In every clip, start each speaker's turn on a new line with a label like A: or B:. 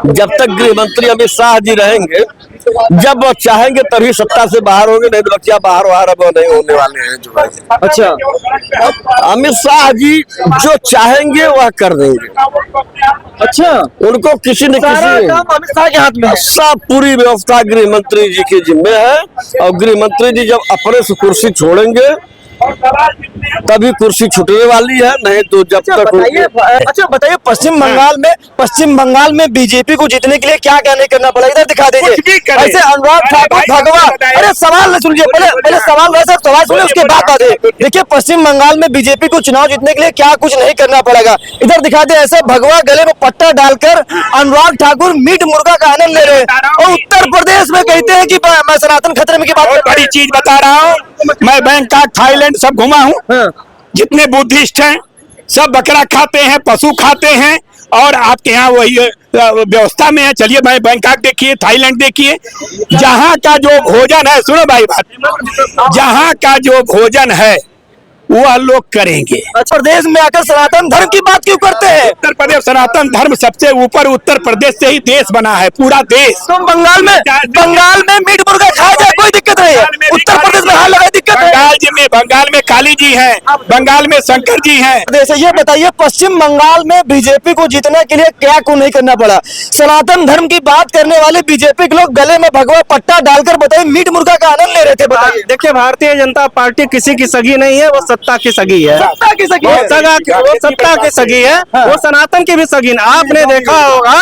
A: जब तक गृह मंत्री अमित शाह जी रहेंगे, जब वो चाहेंगे तभी सत्ता से बाहर होंगे, नहीं तो बच्चा बाहर अब नहीं होने वाले हैं जो है।
B: अच्छा,
A: अमित शाह जी जो चाहेंगे वह कर देंगे।
B: अच्छा,
A: उनको किसी न
B: सारा
A: किसी
B: काम अमित शाह के हाथ में है।
A: सब पूरी व्यवस्था गृह मंत्री जी के जिम्मे है, और गृह मंत्री जी जब अपने से कुर्सी छोड़ेंगे तभी कुर्सी छूटने वाली है, नहीं तो जब तक
B: बताइए पश्चिम बंगाल में बीजेपी को जीतने के लिए क्या क्या नहीं करना पड़ा, इधर दिखा दीजिए। ऐसे अनुराग ठाकुर भगवा, अरे सवाल न सुनिए, पहले सवाल सुनिए उसके बाद बातें। देखिए पश्चिम बंगाल में बीजेपी को चुनाव जीतने के लिए क्या कुछ नहीं करना पड़ेगा, इधर दिखा दे। ऐसे भगवा गले में पट्टा डालकर अनुराग ठाकुर मीट मुर्गा का आनंद ले रहे हैं, और उत्तर प्रदेश में कहते हैं कि मैं सनातन खतरे में की बात।
C: बड़ी चीज बता रहा हूँ, मैं बैंकॉक थाईलैंड सब घुमा हूँ। जितने बुद्धिस्ट हैं सब बकरा खाते हैं, पशु खाते हैं, और आपके यहाँ वही व्यवस्था में है। चलिए भाई बैंकॉक देखिए, थाईलैंड देखिए, जहाँ का जो भोजन है, सुनो भाई बात, जहाँ का जो भोजन है वह लोग करेंगे।
B: अच्छा, प्रदेश में आकर सनातन धर्म की बात क्यों करते हैं?
C: उत्तर प्रदेश सनातन धर्म सबसे ऊपर, उत्तर प्रदेश से ही देश बना है, पूरा देश।
B: तो बंगाल में मीट मुर्गा खाया जाए, कोई दिक्कत नहीं है। उत्तर प्रदेश में हाल लगा दिक्कत है।
C: बंगाल में काली जी हैं, बंगाल में शंकर जी हैं।
B: जैसे ये बताइए पश्चिम बंगाल में बीजेपी को जीतने के लिए क्या को नहीं करना पड़ा? सनातन धर्म की बात करने वाले बीजेपी के लोग गले में भगवा पट्टा डालकर बताइए मीट मुर्गा का आनंद ले रहे थे। बताइए।
D: देखिए भारतीय जनता पार्टी किसी की सगी नहीं है, वो सत्ता की सगी है।
B: सत्ता की सगी
D: वो
B: है।
D: सत्ता की सगी है, वो सनातन की भी सगी। आपने देखा होगा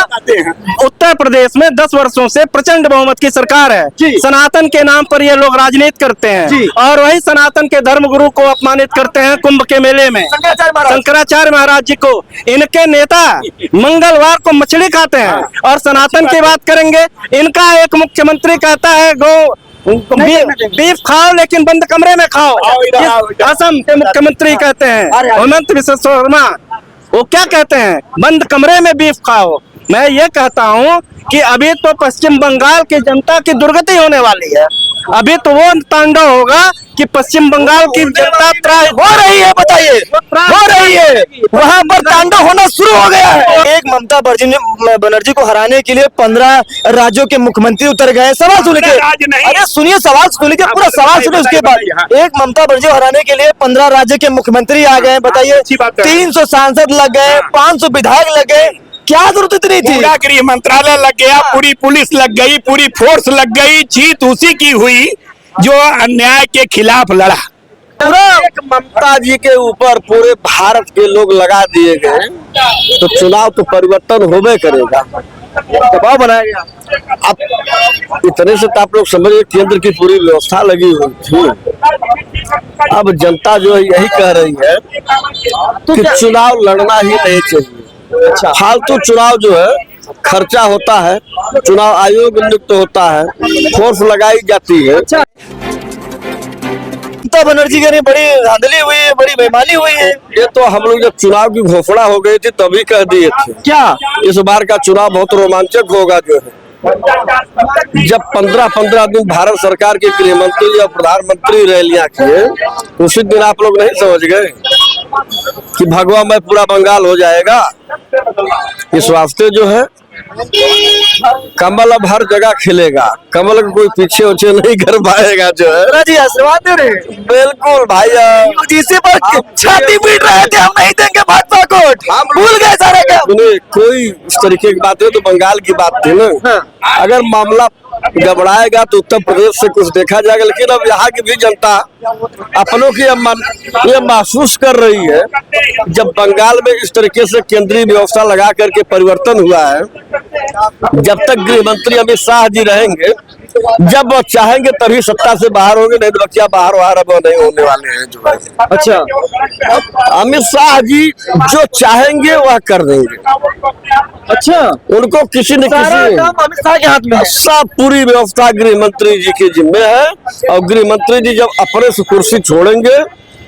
D: उत्तर प्रदेश में 10 वर्षों से प्रचंड बहुमत की सरकार है। सनातन के नाम पर ये लोग राजनीति करते हैं, और वही सनातन के धर्म गुरु को अपमानित करते हैं कुंभ के मेले में। शंकराचार्य महाराज जी को, इनके नेता मंगलवार को मछली खाते हैं, और सनातन की बात करेंगे, इनका एक मुख्यमंत्री कहता है बीफ खाओ लेकिन बंद कमरे में खाओ। असम के मुख्यमंत्री कहते हैं, हेमंत बिश्व शर्मा, वो क्या कहते हैं, बंद कमरे में बीफ खाओ। मैं ये कहता हूँ कि अभी तो पश्चिम बंगाल की जनता की दुर्गति होने वाली है। अभी तो वो तांडव होगा कि पश्चिम बंगाल की जनता त्राही
B: हो रही है। बताइए, हो रही है, वहाँ पर तांडव होना शुरू हो गया है। एक ममता बनर्जी को हराने के लिए 15 राज्यों के मुख्यमंत्री उतर गए। सवाल सुन के, अरे सुनिए, सवाल सुन के, पूरा सवाल सुनिए, उसके बाद। एक ममता बनर्जी को हराने के लिए 15 राज्य के मुख्यमंत्री आ गए। बताइए, 300 सांसद लग गए, 500 विधायक लग गए, क्या जरूरत इतनी थी?
C: पूरा गृह मंत्रालय लग गया, पूरी पुलिस लग गई, पूरी फोर्स लग गई। जीत उसी की हुई जो अन्याय के खिलाफ लड़ा।
A: एक ममता जी के ऊपर पूरे भारत के लोग लगा दिए गए, तो चुनाव तो परिवर्तन होबे करेगा, दबाव बनाया गया। अब इतने से तो आप लोग समझिए, केंद्र की पूरी व्यवस्था लगी हुई थी। अब जनता जो है यही कह रही है कि चुनाव लड़ना ही नहीं चाहिए। फालतू चुनाव जो है खर्चा होता है, चुनाव आयोग नियुक्त होता है, फोर्स लगाई जाती है।
B: ममता बनर्जी की बड़ी धांधली हुई है, बड़ी बेईमानी हुई है।
A: ये तो हम लोग जब चुनाव की घोषणा हो गई थी तभी कह दिए थे।
B: क्या
A: इस बार का चुनाव बहुत रोमांचक होगा जो है। जब 15-15 दिन भारत सरकार के गृह मंत्री और प्रधानमंत्री रैलियां किए, उसी दिन आप लोग नहीं समझ गए कि भगवा में पूरा बंगाल हो जाएगा। इस वास्ते जो है कमल अब हर जगह खिलेगा, कमल को कोई पीछे उछे नहीं कर पाएगा जो है।
B: जी आशीर्वाद दे रहे।
A: बिल्कुल भाई,
B: जिसे पर छाती पीट रहे थे, हम नहीं देंगे भाजपा को, हम भूल गए सारे का।
A: कोई इस तरीके की बात है तो बंगाल की बात थी ना। अगर मामला घबराएगा तो उत्तर प्रदेश से कुछ देखा जाएगा, लेकिन अब यहाँ की भी जनता अपनों की ये महसूस कर रही है। जब बंगाल में इस तरीके से केंद्रीय व्यवस्था लगा करके परिवर्तन हुआ है, जब तक गृह मंत्री अमित शाह जी रहेंगे, जब वो चाहेंगे तभी सत्ता से बाहर होंगे, नहीं तो बच्चा बाहर अब नहीं होने वाले हैं जो है।
B: अच्छा,
A: अमित शाह जी जो चाहेंगे वह कर देंगे।
B: अच्छा,
A: उनको किसी न किसी
B: काम अमित शाह के हाथ में है।
A: सब पूरी व्यवस्था गृह मंत्री जी के जिम्मे है, और गृह मंत्री जी जब अपने से कुर्सी छोड़ेंगे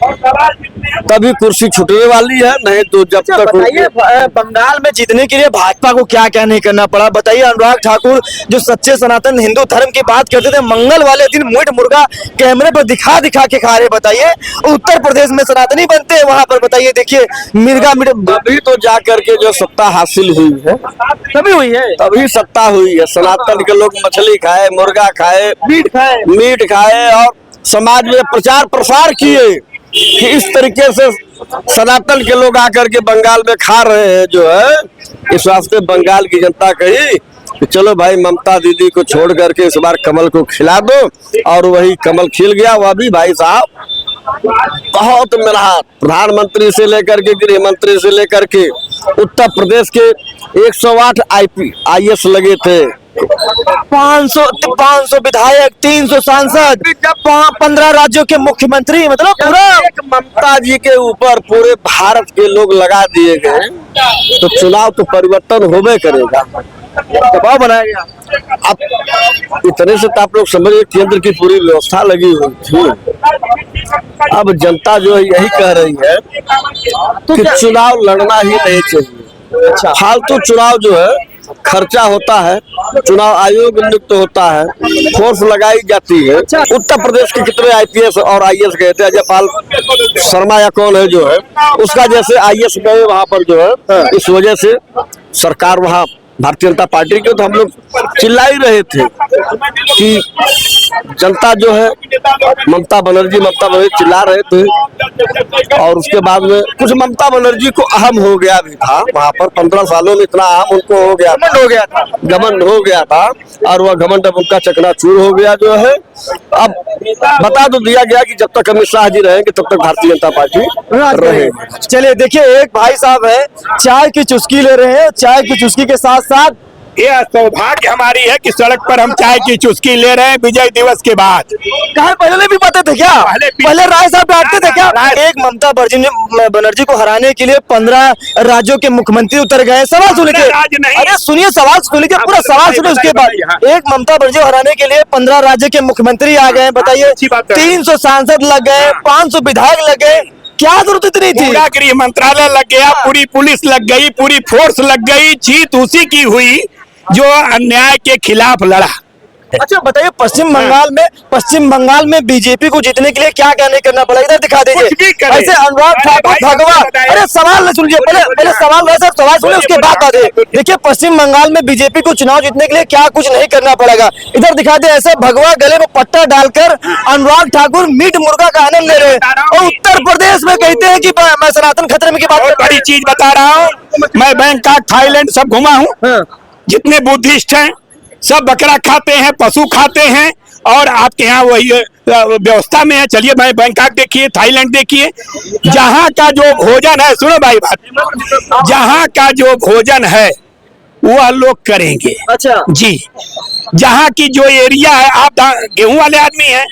A: तभी कुर्सी छूटने वाली है, नहीं तो जब तक
B: बताइए बंगाल में जीतने के लिए भाजपा को क्या क्या नहीं करना पड़ा। बताइए अनुराग ठाकुर जो सच्चे सनातन हिंदू धर्म की बात करते थे, मंगल वाले दिन मीट मुर्गा कैमरे पर दिखा दिखा के खा रहे। बताइए उत्तर प्रदेश में सनातनी बनते हैं वहां पर, बताइए देखिए मिर्गा मीट
A: अभी तो जा करके जो सत्ता हासिल हुई है
B: तभी हुई है।
A: तभी सत्ता हुई है। सनातन के लोग मछली खाए, मुर्गा खाए, मीट खाए और समाज में प्रचार प्रसार किए कि इस तरीके से सनातन के लोग आकर के बंगाल में खा रहे हैं जो है। इस वास्ते बंगाल की जनता कही कि चलो भाई ममता दीदी को छोड़ करके इस बार कमल को खिला दो, और वही कमल खिल गया। वह भी भाई साहब बहुत मेहनत, प्रधानमंत्री से लेकर के गृह मंत्री से लेकर के उत्तर प्रदेश के 108 IAS लगे थे,
B: 500 विधायक, 300 सांसद, 15 राज्यों के मुख्यमंत्री, मतलब पूरा
A: एक ममता जी के ऊपर पूरे भारत के लोग लगा दिए गए, तो चुनाव तो परिवर्तन होबे करेगा, दबाव बनाया गया। अब इतने से तो आप लोग समझिए केंद्र की पूरी व्यवस्था लगी हुई थी। अब जनता जो है यही कह रही है कि चुनाव लड़ना ही नहीं चाहिए। अच्छा, फालतू चुनाव जो है खर्चा होता है, चुनाव आयोग नियुक्त होता है, फोर्स लगाई जाती है। उत्तर प्रदेश के कितने IPS और IAS गए थे, अजयपाल शर्मा या कौन है जो है उसका जैसे IAS गए वहां पर जो है, इस वजह से सरकार वहां भारतीय जनता पार्टी के, तो हम लोग चिल्ला ही रहे थे कि जनता जो है ममता बनर्जी चिल्ला रहे थे। और उसके बाद में कुछ ममता बनर्जी को अहम हो गया भी था वहां पर, 15 सालों में इतना अहम उनको हो गया, घमंड हो गया था, और वह घमंड अब उनका चकनाचूर हो गया जो है। अब बता तो दिया गया कि जब तक अमित शाह जी रहेंगे तब तक भारतीय जनता पार्टी रहेगी।
B: चलिए देखिए एक भाई साहब है चाय की चुस्की ले रहे हैं, चाय की चुस्की के साथ साथ
C: ये सौभाग्य हमारी है कि सड़क पर हम चाय की चुस्की ले रहे हैं विजय दिवस के बाद।
B: कहा पहले भी पता थे क्या? पहले राय साहब बैठते थे क्या? एक ममता बनर्जी को हराने के लिए 15 राज्यों के मुख्यमंत्री उतर गए। सवाल सुन के, अरे सुनिए सवाल सुन के, पूरा सवाल सुनिए उसके बाद। एक ममता बनर्जी को हराने के लिए 15 राज्य के मुख्यमंत्री आ गए। बताइए 300 सांसद लग गए, 500 विधायक लग गए, क्या जरूरत इतनी थी?
C: पूरा गृह मंत्रालय लग गया, पूरी पुलिस लग गई, पूरी फोर्स लग गई। जीत उसी की हुई जो अन्याय के खिलाफ लड़ा।
B: अच्छा बताइए पश्चिम बंगाल में बीजेपी को जीतने के लिए क्या क्या नहीं करना पड़ा, इधर दिखा दीजिए। ऐसे अनुराग ठाकुर भगवान, अरे सवाल न सुनिए, पहले सवाल सुनिए उसके बाद बात है। देखिए पश्चिम बंगाल में बीजेपी को चुनाव जीतने के लिए क्या कुछ नहीं करना पड़ेगा, इधर दिखा दे। ऐसे भगवा गले में पट्टा डालकर अनुराग ठाकुर मीट मुर्गा का आनंद ले रहे हैं, और उत्तर प्रदेश में कहते हैं कि मैं सनातन खतरे में की बात।
C: बड़ी चीज बता रहा हूँ, मैं बैंकॉक, थाईलैंड सब घुमा हूँ। जितने बुद्धिस्ट हैं सब बकरा खाते हैं, पशु खाते हैं, और आपके यहाँ वही व्यवस्था में है। चलिए भाई बैंकॉक देखिए, थाईलैंड देखिए, जहाँ का जो भोजन है, सुनो भाई बात, जहाँ का जो भोजन है वह लोग करेंगे।
B: अच्छा
C: जी, जहाँ की जो एरिया है, आप गेहूं वाले आदमी हैं,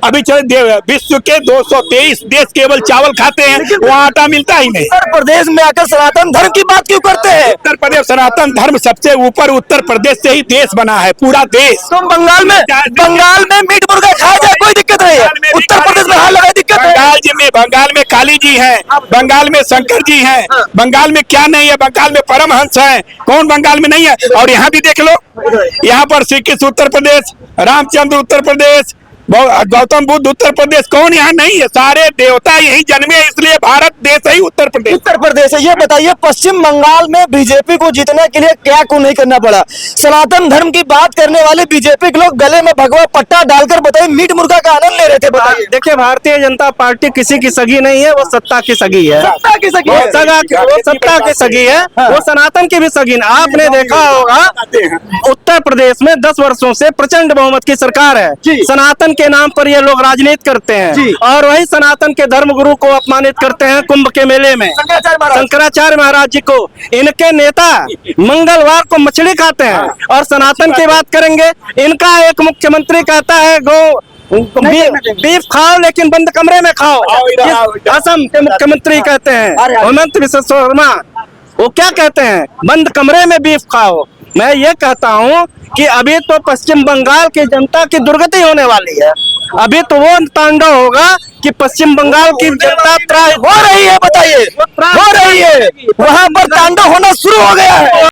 C: अभी चलो विश्व के 223 देश केवल चावल खाते हैं, वहाँ आटा मिलता ही नहीं।
B: उत्तर प्रदेश में आकर सनातन धर्म की बात क्यों करते हैं?
C: उत्तर प्रदेश सनातन धर्म सबसे ऊपर, उत्तर प्रदेश से ही देश बना है, पूरा देश।
B: तुम बंगाल में मीट मुर्गा खाया जाए कोई दिक्कत नहीं है, उत्तर प्रदेश में हाल लगा दिक्कत है।
C: बंगाल में काली जी हैं, बंगाल में शंकर जी हैं, बंगाल में क्या नहीं है, बंगाल में परमहंस हैं, कौन बंगाल में नहीं है? और यहाँ भी देख लो, यहाँ पर श्री कृष्ण उत्तर प्रदेश, रामचंद्र उत्तर प्रदेश, गौतम बुद्ध उत्तर प्रदेश, कौन यहाँ नहीं है? सारे देवता यही जन्मे, इसलिए भारत देश है उत्तर प्रदेश
B: है। ये बताइए पश्चिम बंगाल में बीजेपी को जीतने के लिए क्या को नहीं करना पड़ा? सनातन धर्म की बात करने वाले बीजेपी के लोग गले में भगवा पट्टा डालकर बताइए मीट मुर्गा का आनंद ले रहे थे। बताइए
D: देखिए भारतीय जनता पार्टी किसी की सगी नहीं है, वो सत्ता की सगी है, वो सत्ता की सगी है, वो सनातन की भी सगी। आपने देखा होगा उत्तर प्रदेश में 10 वर्षों से प्रचंड बहुमत की सरकार है, सनातन के नाम पर ये लोग राजनीति करते हैं, और वही सनातन के धर्म गुरु को अपमानित करते हैं कुंभ के मेले में। शंकराचार्य महाराज जी को, इनके नेता मंगलवार को मछली खाते हैं, और सनातन की बात करेंगे, इनका एक मुख्यमंत्री कहता है बीफ खाओ लेकिन बंद कमरे में खाओ। असम के मुख्यमंत्री कहते हैं, हेमंत बिश्व शर्मा, वो क्या कहते हैं? बंद कमरे में बीफ खाओ। मैं ये कहता हूँ कि अभी तो पश्चिम बंगाल की जनता की दुर्गति होने वाली है। अभी तो वो तांडव होगा कि पश्चिम बंगाल की जनता
B: हो रही है, बताइए, हो रही है, वहां पर तांडव होना शुरू हो गया है।